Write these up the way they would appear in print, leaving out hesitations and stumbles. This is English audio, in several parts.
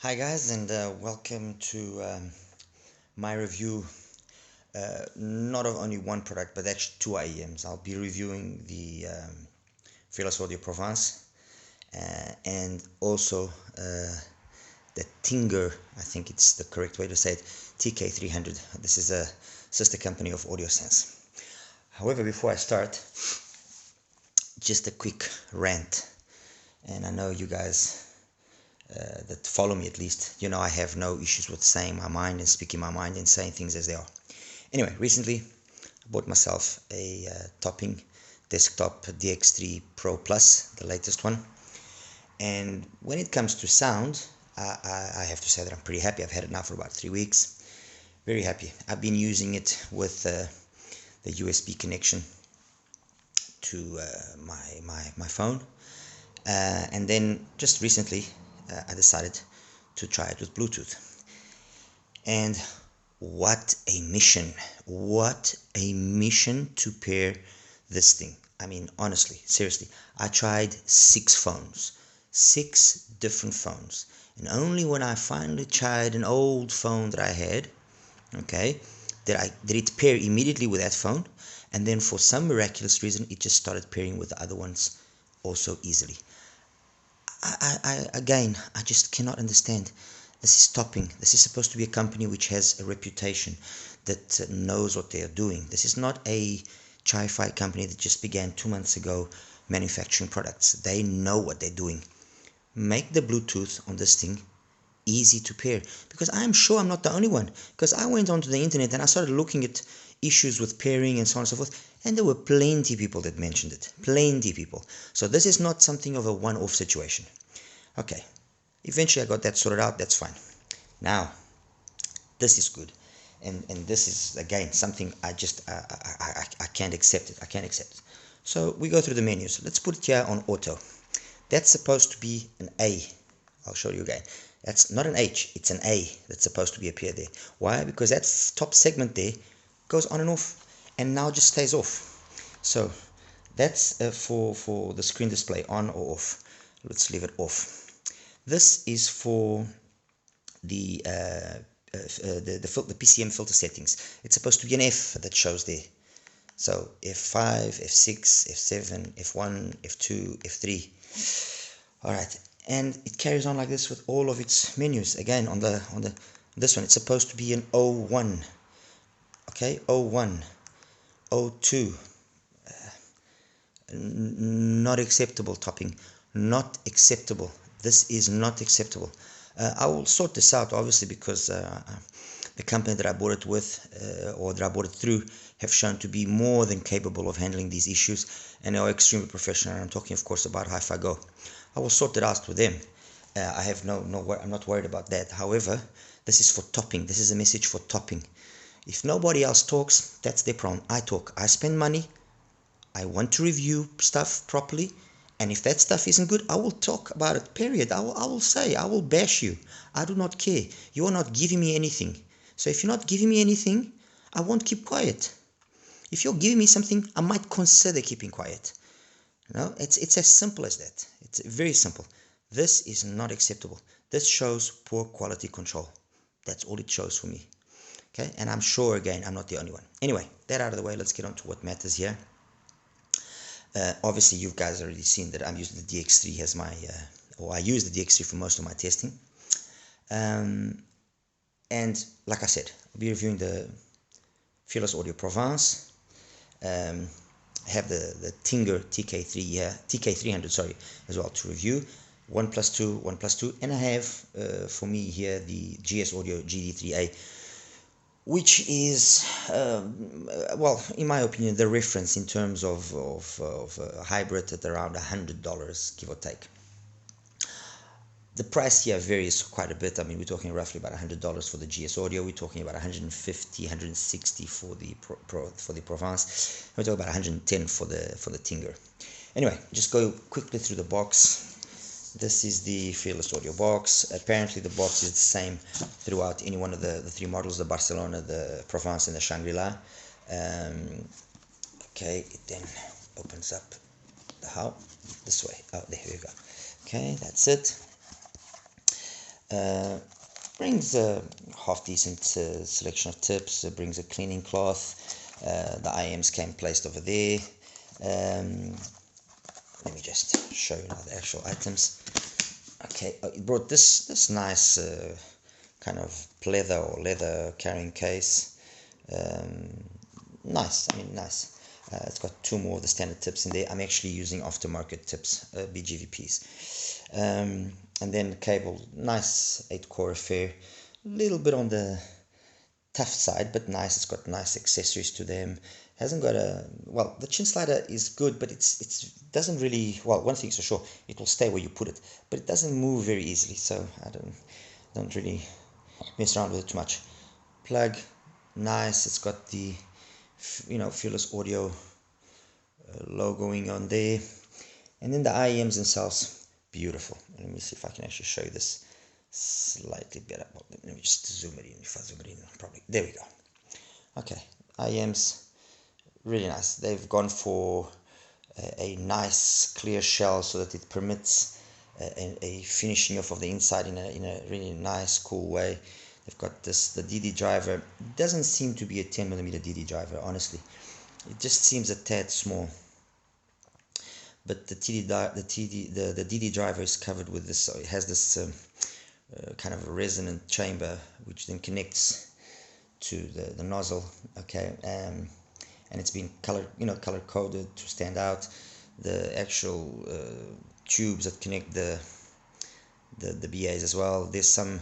Hi guys, and welcome to my review, not of only one product but actually two IEMs. I'll be reviewing the GS Audio Provence and also the Tinger, I think it's the correct way to say it, TK300. This is a sister company of AudioSense. However, before I start, just a quick rant, and I know you guys that follow me, at least, you know I have no issues with saying my mind and speaking my mind and saying things as they are. Anyway, recently I bought myself a topping desktop DX3 Pro Plus, the latest one, and when it comes to sound, I have to say that I'm pretty happy. I've had it now for about 3 weeks. Very happy. I've been using it with the USB connection to my phone, and then just recently I decided to try it with Bluetooth. And what a mission! What a mission to pair this thing. I mean, honestly, seriously, I tried 6 phones, 6 different phones, and only when I finally tried an old phone that I had, okay, did it pair immediately with that phone, and then for some miraculous reason it just started pairing with the other ones also easily. Again, I just cannot understand. This is topping. This is supposed to be a company which has a reputation, that knows what they are doing. This is not a chi-fi company that just began 2 months ago manufacturing products. They know what they're doing. Make the Bluetooth on this thing easy to pair, because I'm sure I'm not the only one, because I went onto the internet and I started looking at issues with pairing and so on and so forth, and there were plenty of people that mentioned it, plenty people. So this is not something of a one-off situation. Okay, eventually I got that sorted out. That's fine. Now this is good, and this is again something I just I can't accept it. I can't accept it. So we go through the menus. Let's put it here on auto. That's supposed to be an A. I'll show you again. That's not an H, it's an A that's supposed to be appear there. Why? Because that top segment there goes on and off, and now just stays off. So that's for the screen display, on or off. Let's leave it off. This is for the PCM filter settings. It's supposed to be an F that shows there. So F5, F6, F7, F1, F2, F3. All right. And it carries on like this with all of its menus. Again, on this one, it's supposed to be an O1, okay, O1, O2, not acceptable topping, not acceptable. This is not acceptable. I will sort this out, obviously, because the company that I bought it with, or that I bought it through, have shown to be more than capable of handling these issues, and they are extremely professional. And I'm talking, of course, about Hi-Fi Go. I will sort it out with them. I have I'm not worried about that. However, this is for topping. This is a message for topping. If nobody else talks, that's their problem. I talk. I spend money. I want to review stuff properly. And if that stuff isn't good, I will talk about it, period. I will say, I will bash you. I do not care. You are not giving me anything. So if you're not giving me anything, I won't keep quiet. If you're giving me something, I might consider keeping quiet. No, it's as simple as that. It's very simple. This is not acceptable. This shows poor quality control. That's all it shows for me. Okay, and I'm sure, again, I'm not the only one. Anyway, that out of the way, let's get on to what matters here. Obviously, you guys already seen that I'm using the DX3 as my, or I use the DX3 for most of my testing. And like I said, I'll be reviewing the GS Audio Provence. I have the Tinger TK300, sorry, as well to review. 1+2, and I have for me here the GS Audio GD3A, which is, well, in my opinion, the reference in terms of a hybrid at around $100, give or take. The price here varies quite a bit. I mean, we're talking roughly about $100 for the GS Audio. We're talking about 150, 160 for the for the Provence. We're talking about 110 for the Tinger. Anyway, just go quickly through the box. This is the GS Audio box. Apparently, the box is the same throughout any one of the 3 models: the Barcelona, the Provence, and the Shangri-La. Okay, it then opens up this way. Oh, there we go. Okay, that's it. Brings a half decent selection of tips. Brings a cleaning cloth. The IMs came placed over there. Let me just show you now the actual items. Okay, it brought this nice kind of pleather or leather carrying case. Nice, I mean nice. It's got two more of the standard tips in there. I'm actually using aftermarket tips, BGVPs. And then cable, nice 8-core affair. A little bit on the tough side, but nice. It's got nice accessories to them. Hasn't got a, well, the chin slider is good, but it's doesn't really, well, one thing's for sure, it will stay where you put it, but it doesn't move very easily, so I don't really mess around with it too much. Plug, nice. It's got the, you know, Fearless Audio logoing on there, and then the IEMs themselves, beautiful. Let me see if I can actually show you this slightly better. Well, let me just zoom it in. If I zoom it in, probably, there we go. Okay, IEMs, really nice. They've gone for a nice clear shell so that it permits a finishing off of the inside in a really nice, cool way. They've got this, the DD driver. It doesn't seem to be a 10mm DD driver, honestly. It just seems a tad small. But the DD driver is covered with this. So it has this kind of a resonant chamber, which then connects to the nozzle. Okay, and it's been color coded to stand out. The actual tubes that connect the BAs as well. There's some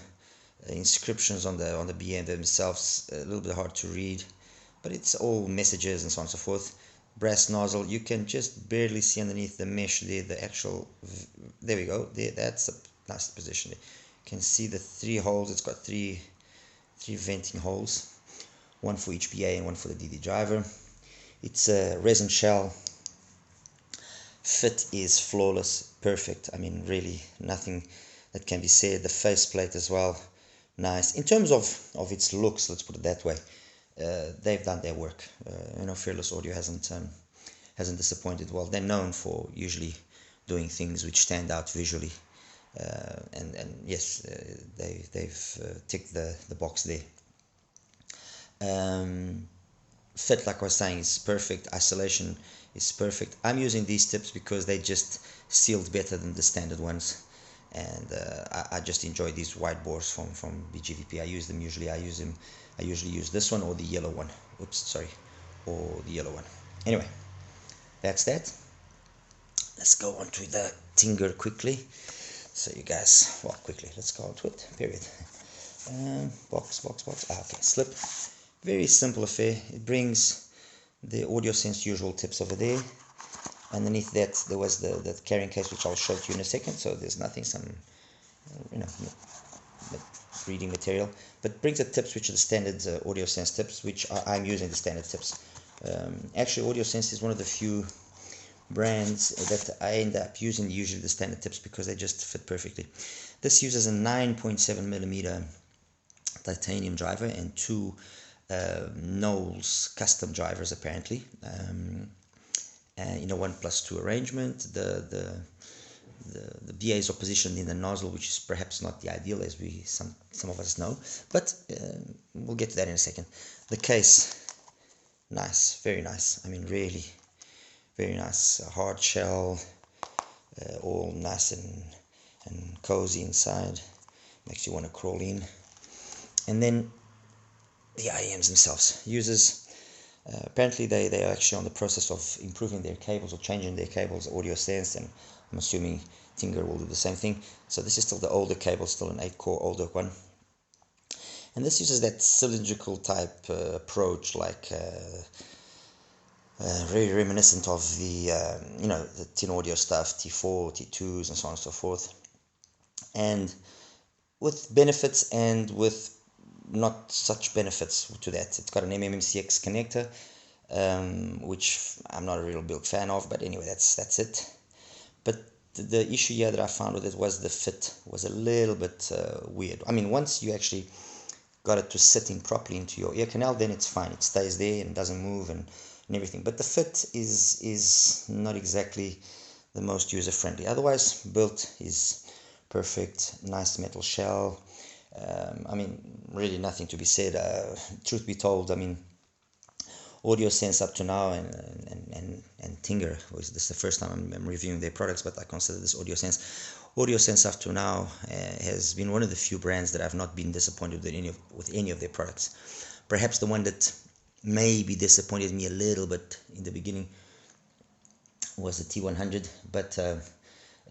inscriptions on the BA themselves, a little bit hard to read, but it's all messages and so on and so forth. Brass nozzle, you can just barely see underneath the mesh there, the actual, there we go, there, that's a nice position there. You can see the 3 holes. It's got three venting holes, one for each BA and one for the DD driver. It's a resin shell. Fit is flawless, perfect. I mean, really nothing that can be said. The faceplate as well, nice. In terms of its looks, let's put it that way, they've done their work. You know, Fearless Audio hasn't disappointed. Well, they're known for usually doing things which stand out visually, and yes, they've ticked the box there. Fit, like I was saying, is perfect. Isolation is perfect. I'm using these tips because they just sealed better than the standard ones, and I just enjoy these wide bores from BGVP. I use them usually. I usually use this one or the yellow one. Oops, sorry, or the yellow one. Anyway, that's that. Let's go on to the Tinger quickly. So you guys, well, quickly, let's go on to it. Period. Box. Okay, slip. Very simple affair. It brings the AudioSense usual tips over there. Underneath that, there was the carrying case, which I'll show to you in a second. So there's nothing, some, you know, reading material, but brings the tips, which are the standard AudioSense tips, which I'm using the standard tips. Actually, AudioSense is one of the few brands that I end up using usually the standard tips because they just fit perfectly. This uses a 9.7mm titanium driver and 2 Knowles custom drivers apparently. And you know, 1+2 arrangement. The BAs are positioned in the nozzle, which is perhaps not the ideal, as some of us know, but we'll get to that in a second. The case, nice, very nice. I mean, really very nice. A hard shell, all nice and cozy inside. Makes you want to crawl in. And then the IEMs themselves. Users, apparently they are actually on the process of improving their cables or changing their cables, AudioSense, and I'm assuming Tinger will do the same thing. So this is still the older cable, still an 8-core older one. And this uses that cylindrical type approach, like very reminiscent of the, you know, the tin audio stuff, T4, T2s, and so on and so forth. And with benefits and with not such benefits to that. It's got an MMCX connector, which I'm not a real big fan of, but anyway, that's it. But the issue here that I found with it was the fit was a little bit weird. I mean, once you actually got it to sitting properly into your ear canal, then it's fine. It stays there and doesn't move and everything. But the fit is not exactly the most user-friendly. Otherwise, built is perfect, nice metal shell. I mean, really nothing to be said. Truth be told, I mean, Audio Sense up to now and Tinger, was this the first time I'm reviewing their products, but I consider this Audio Sense. Audio Sense up to now has been one of the few brands that I've not been disappointed with any of their products. Perhaps the one that maybe disappointed me a little bit in the beginning was the T100, but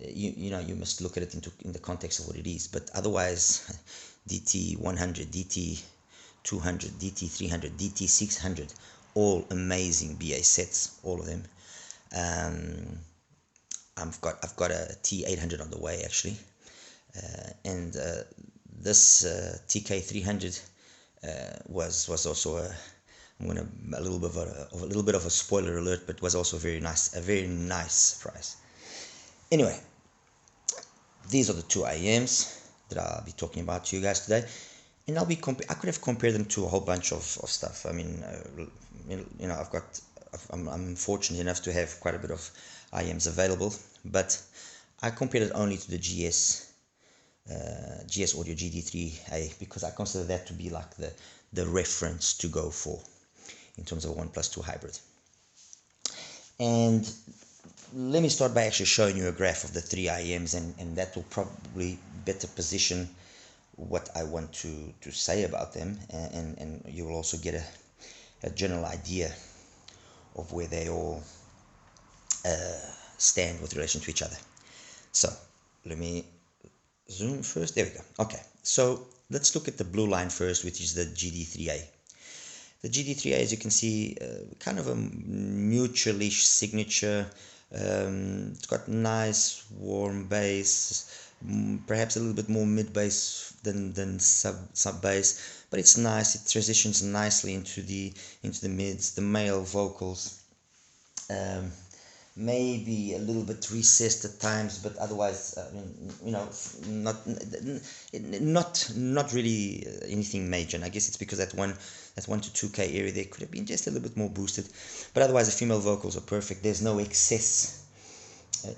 you know, you must look at it in the context of what it is. But otherwise, DT100, DT200, DT300, DT600, all amazing BA sets, all of them. I've got a T800 on the way actually, and this TK300 was also a little bit of a spoiler alert, but was also a very nice surprise. Anyway, these are the two IEMs that I'll be talking about to you guys today, and I could have compared them to a whole bunch of stuff. I mean, you know, I'm fortunate enough to have quite a bit of IEMs available, but I compared it only to the GS Audio GD3A because I consider that to be like the reference to go for in terms of 1+2 hybrid. And let me start by actually showing you a graph of the three IEMs, and that will probably better position what I want to say about them, and you will also get a general idea of where they all stand with relation to each other. So let me zoom first. There we go. Okay, so let's look at the blue line first, which is the GD3A. The GD3A, as you can see, kind of a neutral-ish signature. It's got nice warm bass, perhaps a little bit more mid bass than sub bass, but it's nice. It transitions nicely into the mids, the male vocals. Maybe a little bit recessed at times, but otherwise, you know, not really anything major. And I guess it's because that 1 to 2K area there could have been just a little bit more boosted, but otherwise the female vocals are perfect. There's no excess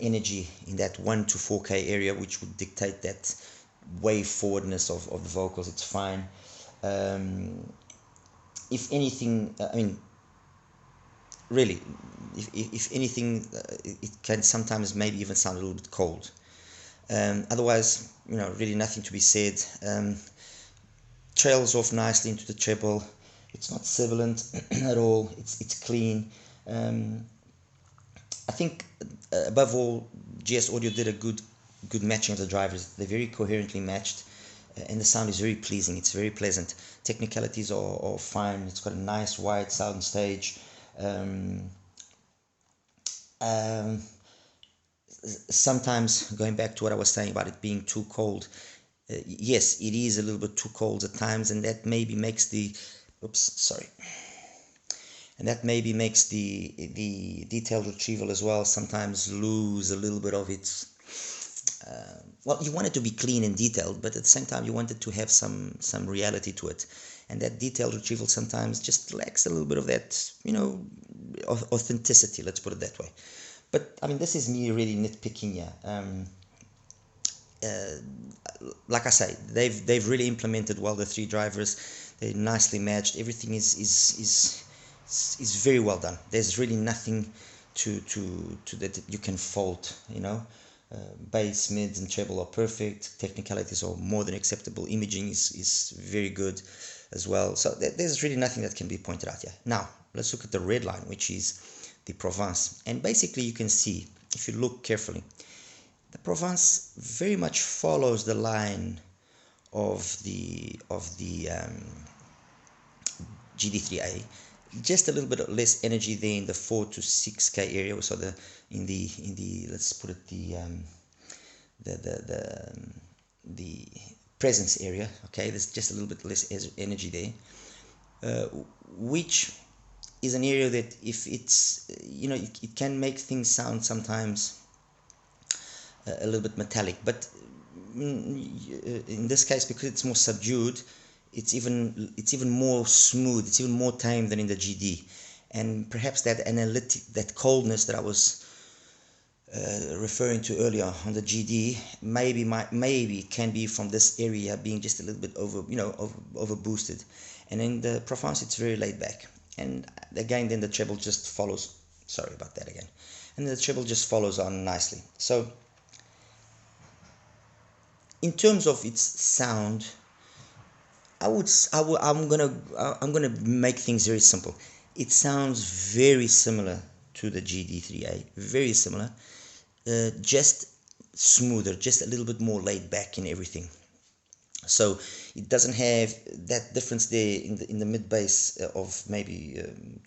energy in that 1 to 4K area, which would dictate that way forwardness of the vocals. It's fine. If anything, I mean, really, if anything, it can sometimes maybe even sound a little bit cold. Otherwise, you know, really nothing to be said. Trails off nicely into the treble. It's not sibilant at all. It's clean. I think above all, GS Audio did a good matching of the drivers. They're very coherently matched, and the sound is very pleasing. It's very pleasant. Technicalities are fine. It's got a nice wide sound stage. Sometimes, going back to what I was saying about it being too cold, yes, it is a little bit too cold at times, and that maybe makes the detailed retrieval as well sometimes lose a little bit of its well, you want it to be clean and detailed, but at the same time you want it to have some reality to it, and that detailed retrieval sometimes just lacks a little bit of that, you know, authenticity, let's put it that way. But I mean, this is me really nitpicking here. Like I say, they've really implemented well the three drivers. They're nicely matched. Everything is very well done. There's really nothing to that you can fault, you know. Bass, mids, and treble are perfect. Technicalities are more than acceptable. Imaging is very good as well. So there's really nothing that can be pointed out here. Now let's look at the red line, which is the Provence, and basically you can see, if you look carefully, the Provence very much follows the line of the GD3A. Just a little bit less energy there in the 4 to 6K area. So in the let's put it the presence area. Okay, there's just a little bit less energy there, which is an area that, if it's, you know, it can make things sound sometimes a little bit metallic, but in this case, because it's more subdued, it's even more smooth, it's even more tame than in the GD, and perhaps that coldness that I was referring to earlier on the GD, maybe can be from this area being just a little bit over boosted, and in the Provence it's very laid back, and again then the treble just follows. Sorry about that again, and the treble just follows on nicely. So in terms of its sound, I'm gonna make things very simple. It sounds very similar to the GD3A, very similar, just smoother, just a little bit more laid back in everything. So it doesn't have that difference there in the mid bass of maybe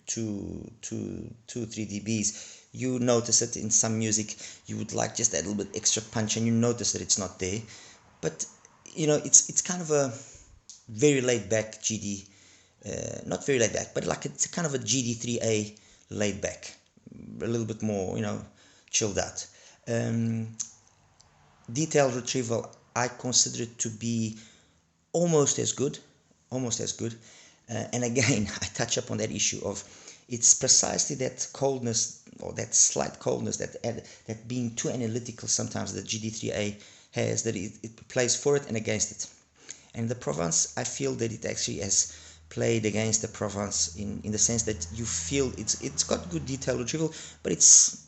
3 dBs. You notice it in some music. You would like just that little bit extra punch, and you notice that it's not there. But it's kind of a very laid back GD, not very laid back, but like it's kind of a GD3A laid back, a little bit more chilled out. Detail retrieval, I consider it to be almost as good, and again I touch upon that issue of it's precisely that coldness, or that slight coldness, that being too analytical sometimes the GD3A has, that it plays for it and against it. And the Provence, I feel that it actually has played against the Provence in the sense that you feel it's got good detail retrieval, but it's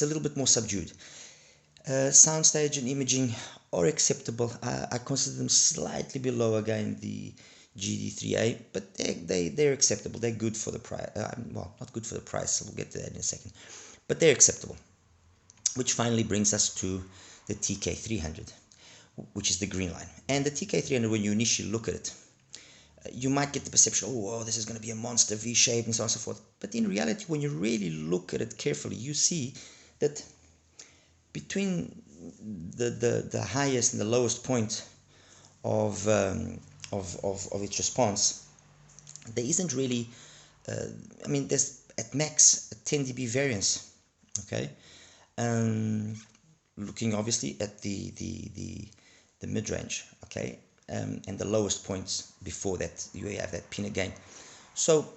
a little bit more subdued. Soundstage and imaging are acceptable. I consider them slightly below again the GD3A, but they're acceptable. They're good for the price. Well, not good for the price. We'll get to that in a second, but they're acceptable. Which finally brings us to the TK300, which is the green line. And the TK300, when you initially look at it, you might get the perception, oh, this is going to be a monster V-shape and so on and so forth. But in reality, when you really look at it carefully, you see that between the highest and the lowest point of its response, there isn't really, there's at max a 10 dB variance, okay? Looking obviously at the mid-range, okay, and the lowest points before that, you have that pinna gain. So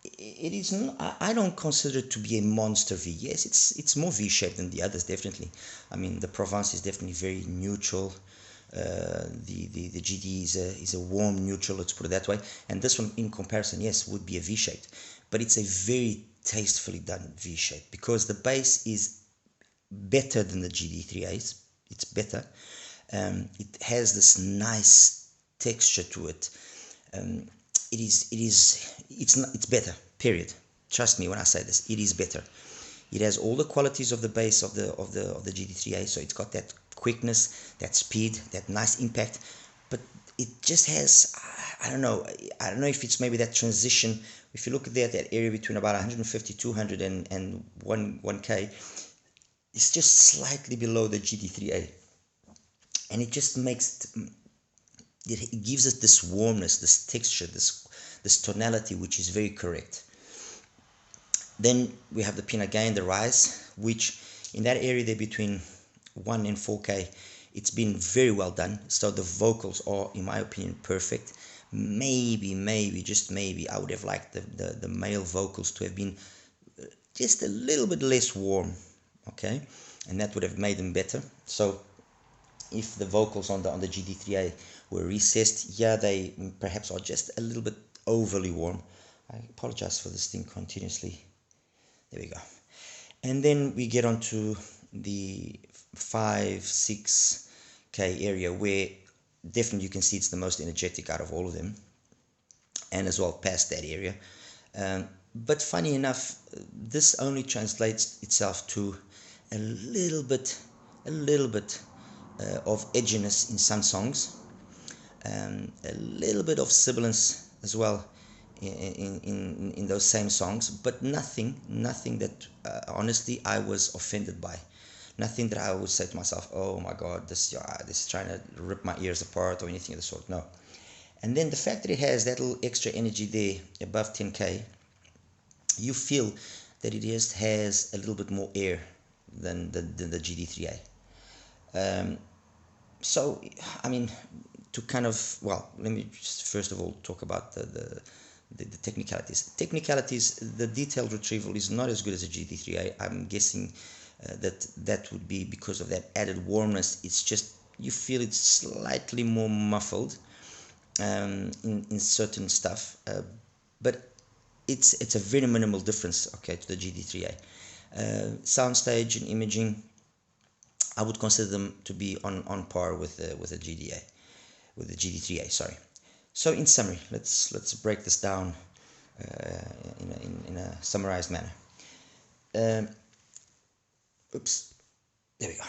it is not, I don't consider it to be a monster V. Yes, it's more V-shaped than the others, definitely. I mean, the Provence is definitely very neutral. The GD is a warm neutral, let's put it that way. And this one, in comparison, yes, would be a V-shaped, but it's a very tastefully done V-shape because the bass is better than the GD3As. It's better. It has this nice texture to it. It's better, period. Trust me when I say this, it is better. It has all the qualities of the bass of the GD3A, so it's got that quickness, that speed, that nice impact, but it just has, I don't know if it's maybe that transition. If you look at that area between about 150, 200 and 1K, it's just slightly below the GD3A, and it just makes it gives it this warmness, this texture, this tonality, which is very correct. Then we have the pinna gain, the rise, which in that area there between 1 and 4K, it's been very well done. So the vocals are, in my opinion, perfect. Maybe, just maybe, I would have liked the male vocals to have been just a little bit less warm, okay, and that would have made them better. So if the vocals on the GD3A were recessed, yeah, they perhaps are just a little bit overly warm. I apologize for this thing continuously. There we go. And then we get onto the 5-6K area, where definitely you can see it's the most energetic out of all of them, and as well past that area. But funny enough, this only translates itself to a little bit of edginess in some songs, a little bit of sibilance as well in those same songs, but nothing that honestly I was offended by. Nothing that I would say to myself, oh my god, this is trying to rip my ears apart or anything of the sort. No. And then the fact that it has that little extra energy there above 10K, you feel that it has a little bit more air than the GD3A. So, I mean, to kind of, well, let me just first of all talk about the technicalities. Technicalities, the detailed retrieval is not as good as a GD3A. I'm guessing that would be because of that added warmness. It's just you feel it's slightly more muffled in certain stuff, but it's a very minimal difference, okay, to the GD3A. Soundstage and imaging, I would consider them to be on par with the GD3A. Sorry. So in summary, let's break this down in a summarized manner. Oops, there we go.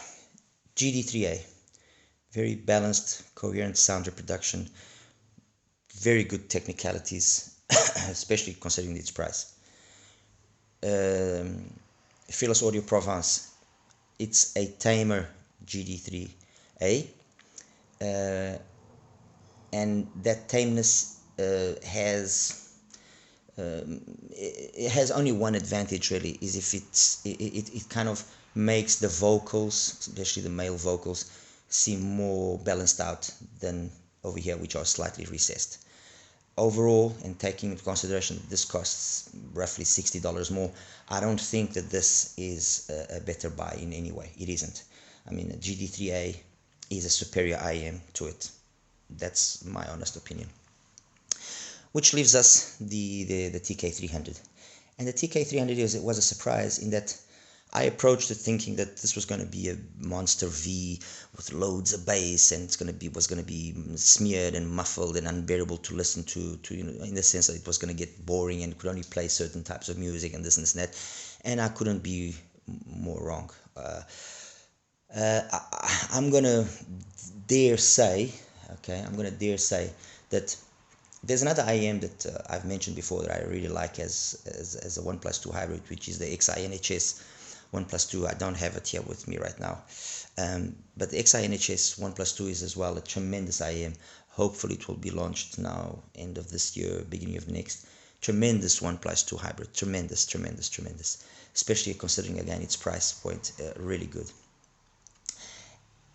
GD3A, very balanced, coherent sound reproduction, very good technicalities, especially considering its price. Fearless Audio Provence, it's a tamer GD3A, and that tameness it has only one advantage really, is if it kind of makes the vocals, especially the male vocals, seem more balanced out than over here, which are slightly recessed. Overall, and taking into consideration that this costs roughly $60 more, I don't think that this is a better buy in any way. It isn't. I mean, a GD3A is a superior IM to it. That's my honest opinion. Which leaves us the TK300. And the TK300 was a surprise in that I approached it thinking that this was going to be a monster V with loads of bass, and was going to be smeared and muffled and unbearable to listen to in the sense that it was going to get boring and could only play certain types of music and this and that. And I couldn't be more wrong. I'm going to dare say, that there's another IM that I've mentioned before that I really like as a 1+2 hybrid, which is the XI-NHS 1+2. I don't have it here with me right now, but the XI-NHS 1+2 is as well a tremendous IM. Hopefully it will be launched now, end of this year, beginning of next. Tremendous 1+2 hybrid, tremendous, especially considering again its price point, really good.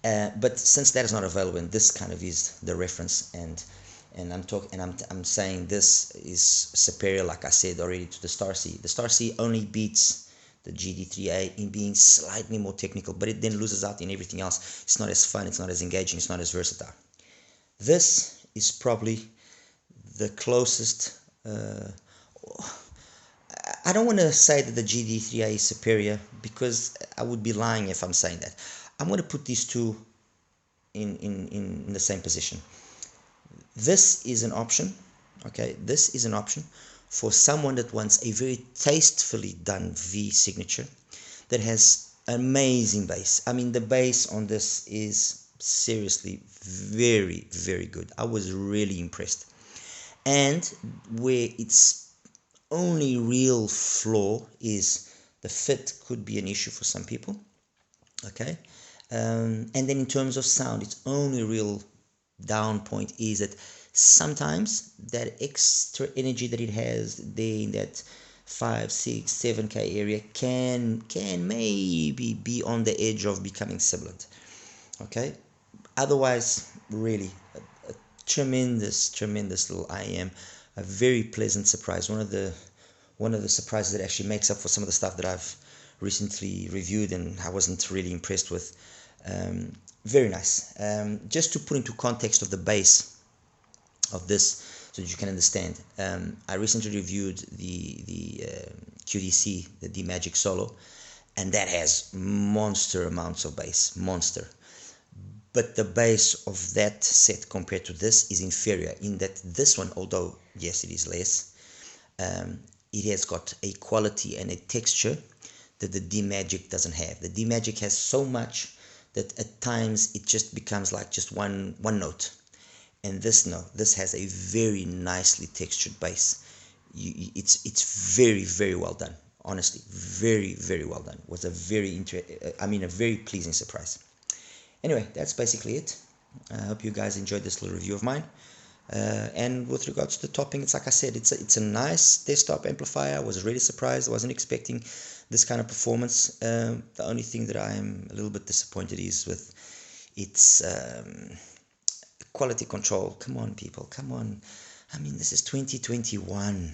But since that is not available, and this kind of is the reference, and I'm saying this is superior, like I said already, to the Star C. The Star C only beats the GD3A in being slightly more technical, but it then loses out in everything else. It's not as fun, it's not as engaging, it's not as versatile. This is probably the closest. I don't want to say that the GD3A is superior, because I would be lying if I'm saying that. I'm going to put these two in the same position. This is an option, okay? This is an option for someone that wants a very tastefully done V signature that has amazing bass. I mean, the bass on this is seriously very, very good. I was really impressed. And where its only real flaw is the fit could be an issue for some people, okay? And then in terms of sound, its only real down point is that sometimes that extra energy that it has there in that 5, 6, 7K area can maybe be on the edge of becoming sibilant. Okay, otherwise really a tremendous little IM, a very pleasant surprise. One of the surprises that actually makes up for some of the stuff that I've recently reviewed and I wasn't really impressed with. Very nice. Just to put into context of the bass of this, so that you can understand, I recently reviewed the QDC, the D Magic Solo, and that has monster amounts of bass, monster. But the bass of that set compared to this is inferior, in that this one, although yes it is less, it has got a quality and a texture that the D Magic doesn't have. The D Magic has so much that at times it just becomes like just one note, and this has a very nicely textured bass. It's very well done, honestly, very well done. Was a very a very pleasing surprise. Anyway, that's basically it. I hope you guys enjoyed this little review of mine. And with regards to the topping, it's like I said, it's a nice desktop amplifier. I was really surprised. I wasn't expecting this kind of performance. The only thing that I'm a little bit disappointed is with its quality control. Come on, people, come on. I mean, this is 2021.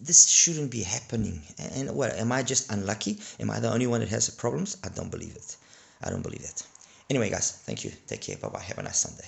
this shouldn't be happening. And what, am I just unlucky? Am I the only one that has problems? I don't believe it. I don't believe that. Anyway, guys, thank you. Take care. Bye-bye. Have a nice Sunday.